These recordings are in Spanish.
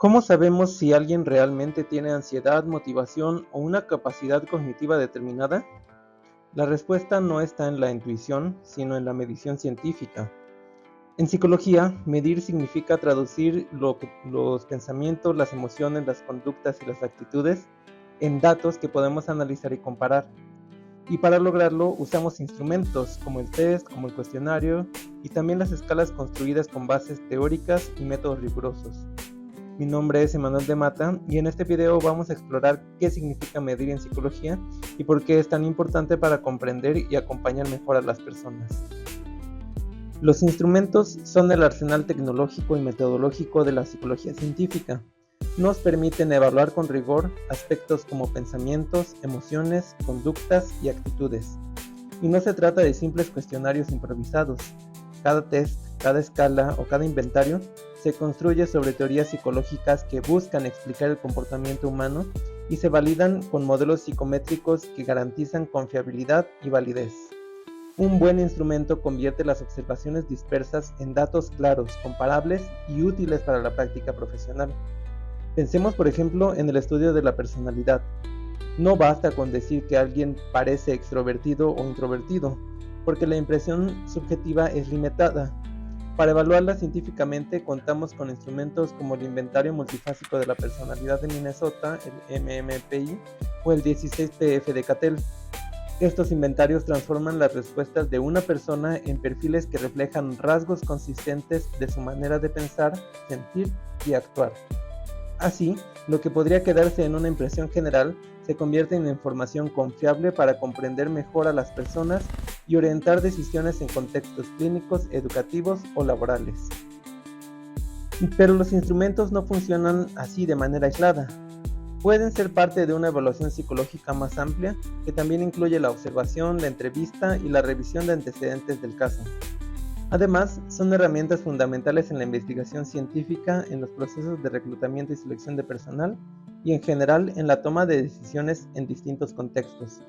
¿Cómo sabemos si alguien realmente tiene ansiedad, motivación o una capacidad cognitiva determinada? La respuesta no está en la intuición, sino en la medición científica. En psicología, medir significa traducir los pensamientos, las emociones, las conductas y las actitudes en datos que podemos analizar y comparar. Y para lograrlo usamos instrumentos como el test, como el cuestionario y también las escalas construidas con bases teóricas y métodos rigurosos. Mi nombre es Emanuel de Mata y en este video vamos a explorar qué significa medir en psicología y por qué es tan importante para comprender y acompañar mejor a las personas. Los instrumentos son el arsenal tecnológico y metodológico de la psicología científica. Nos permiten evaluar con rigor aspectos como pensamientos, emociones, conductas y actitudes. Y no se trata de simples cuestionarios improvisados. Cada test, cada escala o cada inventario se construye sobre teorías psicológicas que buscan explicar el comportamiento humano y se validan con modelos psicométricos que garantizan confiabilidad y validez. Un buen instrumento convierte las observaciones dispersas en datos claros, comparables y útiles para la práctica profesional. Pensemos, por ejemplo, en el estudio de la personalidad. No basta con decir que alguien parece extrovertido o introvertido, porque la impresión subjetiva es limitada. Para evaluarla científicamente contamos con instrumentos como el Inventario Multifásico de la Personalidad de Minnesota, el MMPI, o el 16PF de Cattell. Estos inventarios transforman las respuestas de una persona en perfiles que reflejan rasgos consistentes de su manera de pensar, sentir y actuar. Así, lo que podría quedarse en una impresión general se convierte en información confiable para comprender mejor a las personas y orientar decisiones en contextos clínicos, educativos o laborales. Pero los instrumentos no funcionan así de manera aislada. Pueden ser parte de una evaluación psicológica más amplia que también incluye la observación, la entrevista y la revisión de antecedentes del caso. Además, son herramientas fundamentales en la investigación científica, en los procesos de reclutamiento y selección de personal y en general en la toma de decisiones en distintos contextos.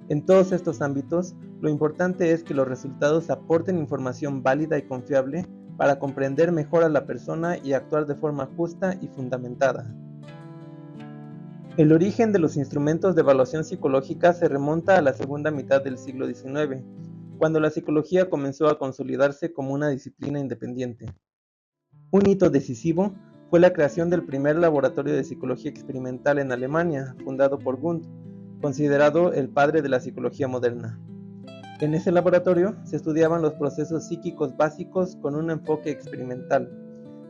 En todos estos ámbitos, lo importante es que los resultados aporten información válida y confiable para comprender mejor a la persona y actuar de forma justa y fundamentada. El origen de los instrumentos de evaluación psicológica se remonta a la segunda mitad del siglo XIX, cuando la psicología comenzó a consolidarse como una disciplina independiente. Un hito decisivo fue la creación del primer laboratorio de psicología experimental en Alemania, fundado por Wundt, considerado el padre de la psicología moderna. En ese laboratorio se estudiaban los procesos psíquicos básicos con un enfoque experimental.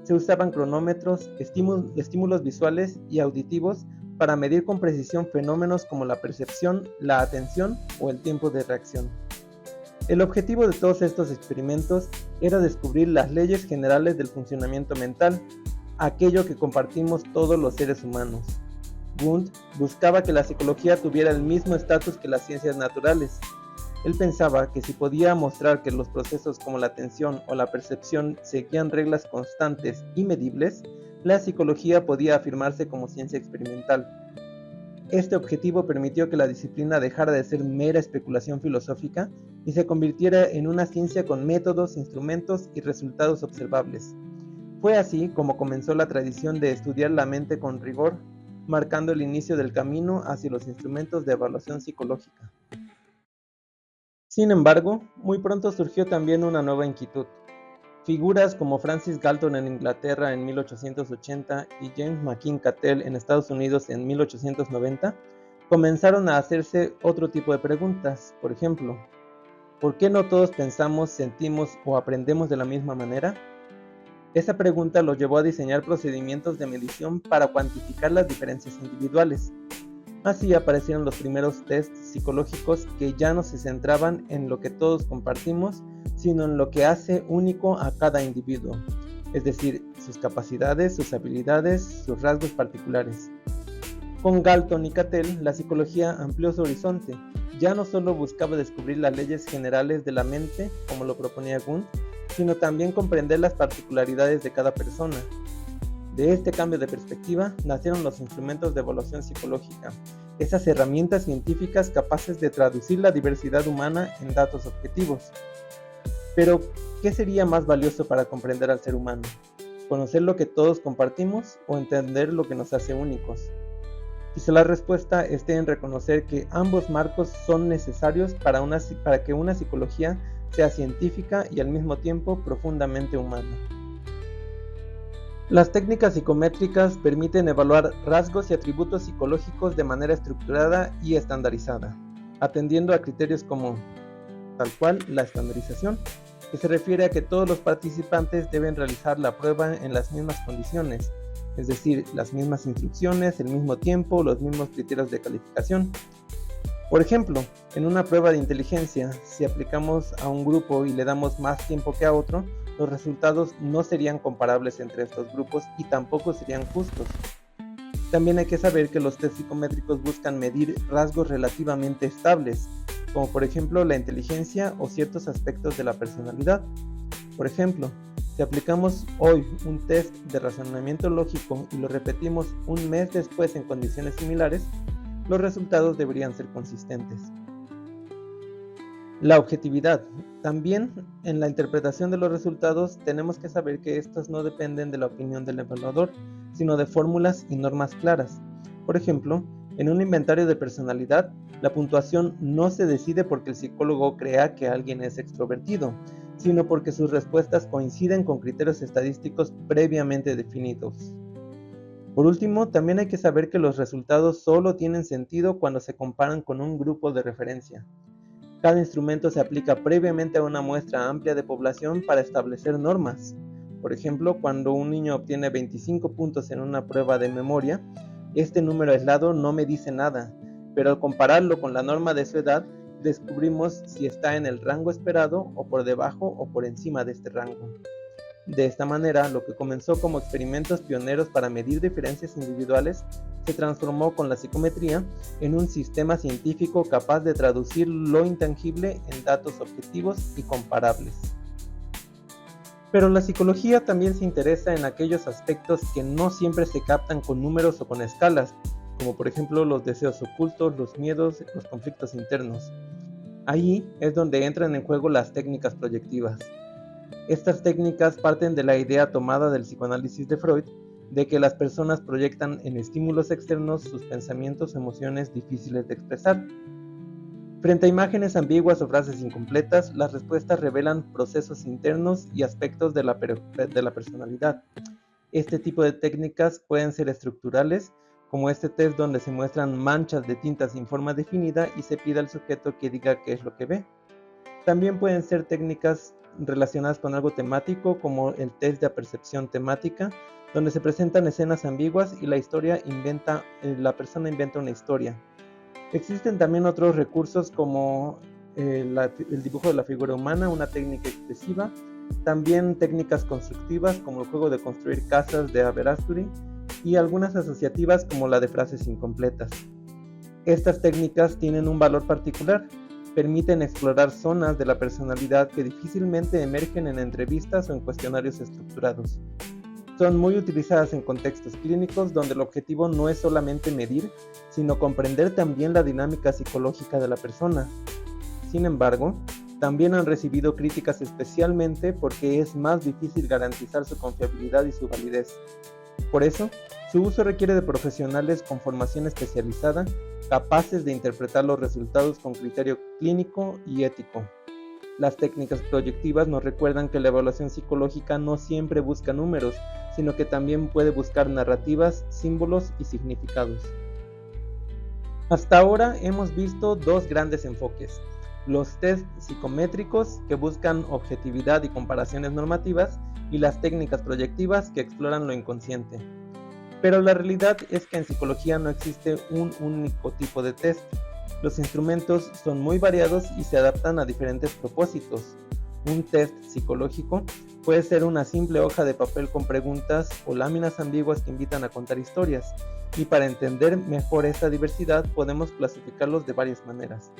Se usaban cronómetros, estímulos visuales y auditivos para medir con precisión fenómenos como la percepción, la atención o el tiempo de reacción. El objetivo de todos estos experimentos era descubrir las leyes generales del funcionamiento mental, aquello que compartimos todos los seres humanos. Wundt buscaba que la psicología tuviera el mismo estatus que las ciencias naturales. Él pensaba que si podía mostrar que los procesos como la atención o la percepción seguían reglas constantes y medibles, la psicología podía afirmarse como ciencia experimental. Este objetivo permitió que la disciplina dejara de ser mera especulación filosófica y se convirtiera en una ciencia con métodos, instrumentos y resultados observables. Fue así como comenzó la tradición de estudiar la mente con rigor, marcando el inicio del camino hacia los instrumentos de evaluación psicológica. Sin embargo, muy pronto surgió también una nueva inquietud. Figuras como Francis Galton en Inglaterra en 1880 y James McKim Cattell en Estados Unidos en 1890 comenzaron a hacerse otro tipo de preguntas. Por ejemplo, ¿por qué no todos pensamos, sentimos o aprendemos de la misma manera? Esa pregunta los llevó a diseñar procedimientos de medición para cuantificar las diferencias individuales. Así aparecieron los primeros tests psicológicos que ya no se centraban en lo que todos compartimos, sino en lo que hace único a cada individuo, es decir, sus capacidades, sus habilidades, sus rasgos particulares. Con Galton y Cattell, la psicología amplió su horizonte. Ya no solo buscaba descubrir las leyes generales de la mente, como lo proponía Wundt, sino también comprender las particularidades de cada persona. De este cambio de perspectiva nacieron los instrumentos de evaluación psicológica, esas herramientas científicas capaces de traducir la diversidad humana en datos objetivos. Pero, ¿qué sería más valioso para comprender al ser humano? ¿Conocer lo que todos compartimos o entender lo que nos hace únicos? Quizá la respuesta esté en reconocer que ambos marcos son necesarios para que una psicología sea científica y al mismo tiempo profundamente humana. Las técnicas psicométricas permiten evaluar rasgos y atributos psicológicos de manera estructurada y estandarizada, atendiendo a criterios como, tal cual, la estandarización, que se refiere a que todos los participantes deben realizar la prueba en las mismas condiciones, es decir, las mismas instrucciones, el mismo tiempo, los mismos criterios de calificación. Por ejemplo, en una prueba de inteligencia, si aplicamos a un grupo y le damos más tiempo que a otro, los resultados no serían comparables entre estos grupos y tampoco serían justos. También hay que saber que los test psicométricos buscan medir rasgos relativamente estables, como por ejemplo la inteligencia o ciertos aspectos de la personalidad. Por ejemplo, si aplicamos hoy un test de razonamiento lógico y lo repetimos un mes después en condiciones similares, los resultados deberían ser consistentes. La objetividad. También en la interpretación de los resultados tenemos que saber que estos no dependen de la opinión del evaluador, sino de fórmulas y normas claras. Por ejemplo, en un inventario de personalidad, la puntuación no se decide porque el psicólogo crea que alguien es extrovertido, sino porque sus respuestas coinciden con criterios estadísticos previamente definidos. Por último, también hay que saber que los resultados solo tienen sentido cuando se comparan con un grupo de referencia. Cada instrumento se aplica previamente a una muestra amplia de población para establecer normas. Por ejemplo, cuando un niño obtiene 25 puntos en una prueba de memoria, este número aislado no me dice nada, pero al compararlo con la norma de su edad, descubrimos si está en el rango esperado o por debajo o por encima de este rango. De esta manera, lo que comenzó como experimentos pioneros para medir diferencias individuales se transformó con la psicometría en un sistema científico capaz de traducir lo intangible en datos objetivos y comparables. Pero la psicología también se interesa en aquellos aspectos que no siempre se captan con números o con escalas, como por ejemplo los deseos ocultos, los miedos, los conflictos internos. Ahí es donde entran en juego las técnicas proyectivas. Estas técnicas parten de la idea tomada del psicoanálisis de Freud de que las personas proyectan en estímulos externos sus pensamientos o emociones difíciles de expresar. Frente a imágenes ambiguas o frases incompletas, las respuestas revelan procesos internos y aspectos de la personalidad. Este tipo de técnicas pueden ser estructurales, como este test donde se muestran manchas de tinta sin forma definida y se pide al sujeto que diga qué es lo que ve. También pueden ser técnicas relacionadas con algo temático, como el test de apercepción temática, donde se presentan escenas ambiguas y la persona inventa una historia. Existen también otros recursos como el dibujo de la figura humana, una técnica expresiva, también técnicas constructivas como el juego de construir casas de Aberasturi y algunas asociativas como la de frases incompletas. Estas técnicas tienen un valor particular. Permiten explorar zonas de la personalidad que difícilmente emergen en entrevistas o en cuestionarios estructurados. Son muy utilizadas en contextos clínicos donde el objetivo no es solamente medir, sino comprender también la dinámica psicológica de la persona. Sin embargo, también han recibido críticas especialmente porque es más difícil garantizar su confiabilidad y su validez. Por eso, su uso requiere de profesionales con formación especializada, capaces de interpretar los resultados con criterio clínico y ético. Las técnicas proyectivas nos recuerdan que la evaluación psicológica no siempre busca números, sino que también puede buscar narrativas, símbolos y significados. Hasta ahora hemos visto dos grandes enfoques: los test psicométricos, que buscan objetividad y comparaciones normativas, y las técnicas proyectivas, que exploran lo inconsciente. Pero la realidad es que en psicología no existe un único tipo de test. Los instrumentos son muy variados y se adaptan a diferentes propósitos. Un test psicológico puede ser una simple hoja de papel con preguntas o láminas ambiguas que invitan a contar historias, y para entender mejor esta diversidad podemos clasificarlos de varias maneras.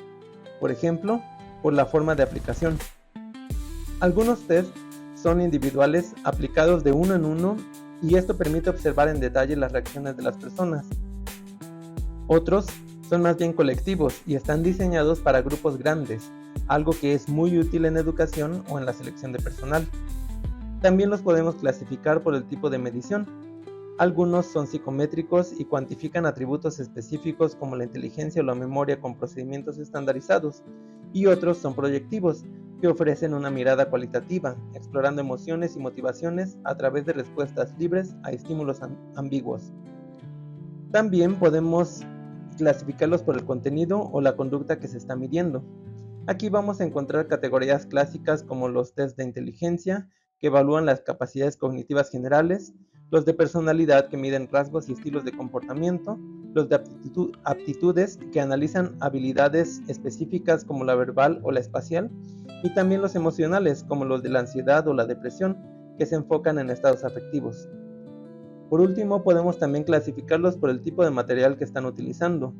Por ejemplo, por la forma de aplicación. Algunos tests son individuales, aplicados de uno en uno, y esto permite observar en detalle las reacciones de las personas. Otros son más bien colectivos y están diseñados para grupos grandes, algo que es muy útil en educación o en la selección de personal. También los podemos clasificar por el tipo de medición. Algunos son psicométricos y cuantifican atributos específicos como la inteligencia o la memoria con procedimientos estandarizados, y otros son proyectivos, que ofrecen una mirada cualitativa, explorando emociones y motivaciones a través de respuestas libres a estímulos ambiguos. También podemos clasificarlos por el contenido o la conducta que se está midiendo. Aquí vamos a encontrar categorías clásicas como los test de inteligencia, que evalúan las capacidades cognitivas generales, los de personalidad, que miden rasgos y estilos de comportamiento, los de aptitudes, que analizan habilidades específicas como la verbal o la espacial, y también los emocionales, como los de la ansiedad o la depresión, que se enfocan en estados afectivos. Por último, podemos también clasificarlos por el tipo de material que están utilizando.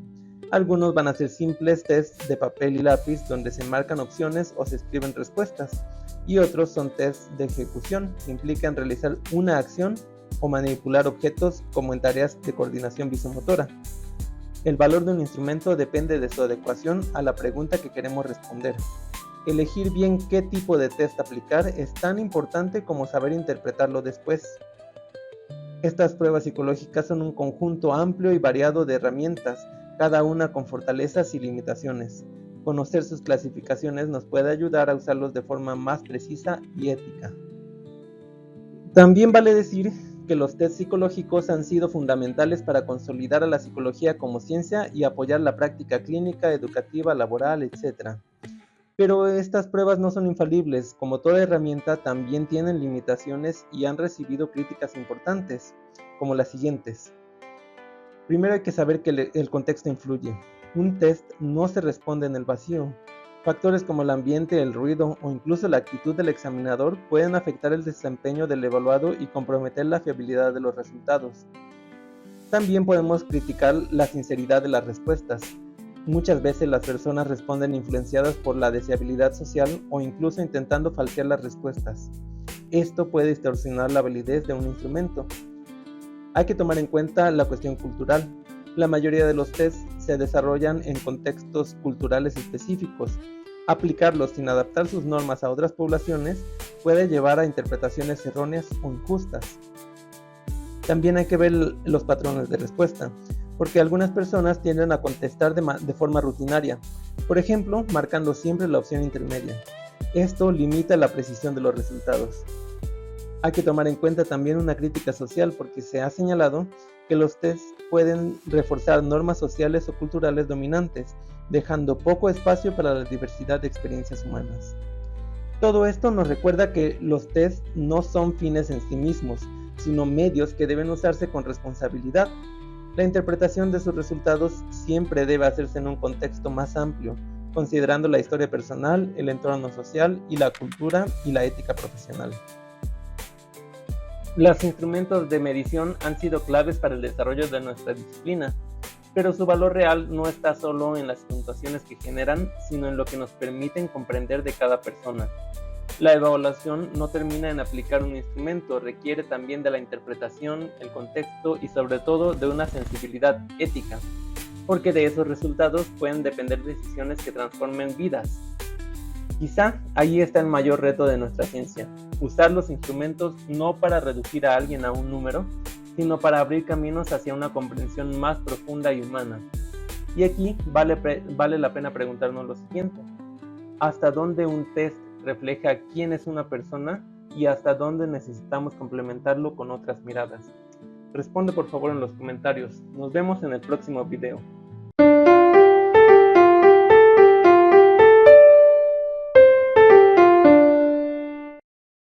Algunos van a ser simples tests de papel y lápiz donde se marcan opciones o se escriben respuestas, y otros son tests de ejecución, que implican realizar una acción o manipular objetos como en tareas de coordinación visomotora. El valor de un instrumento depende de su adecuación a la pregunta que queremos responder. Elegir bien qué tipo de test aplicar es tan importante como saber interpretarlo después. Estas pruebas psicológicas son un conjunto amplio y variado de herramientas, cada una con fortalezas y limitaciones. Conocer sus clasificaciones nos puede ayudar a usarlos de forma más precisa y ética. También vale decir que los test psicológicos han sido fundamentales para consolidar a la psicología como ciencia y apoyar la práctica clínica, educativa, laboral, etc. Pero estas pruebas no son infalibles, como toda herramienta también tienen limitaciones y han recibido críticas importantes, como las siguientes. Primero hay que saber que el contexto influye. Un test no se responde en el vacío. Factores como el ambiente, el ruido o incluso la actitud del examinador pueden afectar el desempeño del evaluado y comprometer la fiabilidad de los resultados. También podemos criticar la sinceridad de las respuestas. Muchas veces las personas responden influenciadas por la deseabilidad social o incluso intentando falsear las respuestas. Esto puede distorsionar la validez de un instrumento. Hay que tomar en cuenta la cuestión cultural. La mayoría de los tests se desarrollan en contextos culturales específicos. Aplicarlos sin adaptar sus normas a otras poblaciones puede llevar a interpretaciones erróneas o injustas. También hay que ver los patrones de respuesta, porque algunas personas tienden a contestar de forma rutinaria, por ejemplo, marcando siempre la opción intermedia. Esto limita la precisión de los resultados. Hay que tomar en cuenta también una crítica social, porque se ha señalado que los tests pueden reforzar normas sociales o culturales dominantes, dejando poco espacio para la diversidad de experiencias humanas. Todo esto nos recuerda que los tests no son fines en sí mismos, sino medios que deben usarse con responsabilidad. La interpretación de sus resultados siempre debe hacerse en un contexto más amplio, considerando la historia personal, el entorno social y la cultura y la ética profesional. Los instrumentos de medición han sido claves para el desarrollo de nuestra disciplina, pero su valor real no está solo en las puntuaciones que generan, sino en lo que nos permiten comprender de cada persona. La evaluación no termina en aplicar un instrumento, requiere también de la interpretación, el contexto y sobre todo de una sensibilidad ética, porque de esos resultados pueden depender decisiones que transformen vidas. Quizá ahí está el mayor reto de nuestra ciencia, usar los instrumentos no para reducir a alguien a un número, sino para abrir caminos hacia una comprensión más profunda y humana. Y aquí vale la pena preguntarnos lo siguiente: ¿hasta dónde un test refleja quién es una persona y hasta dónde necesitamos complementarlo con otras miradas? Responde por favor en los comentarios. Nos vemos en el próximo video.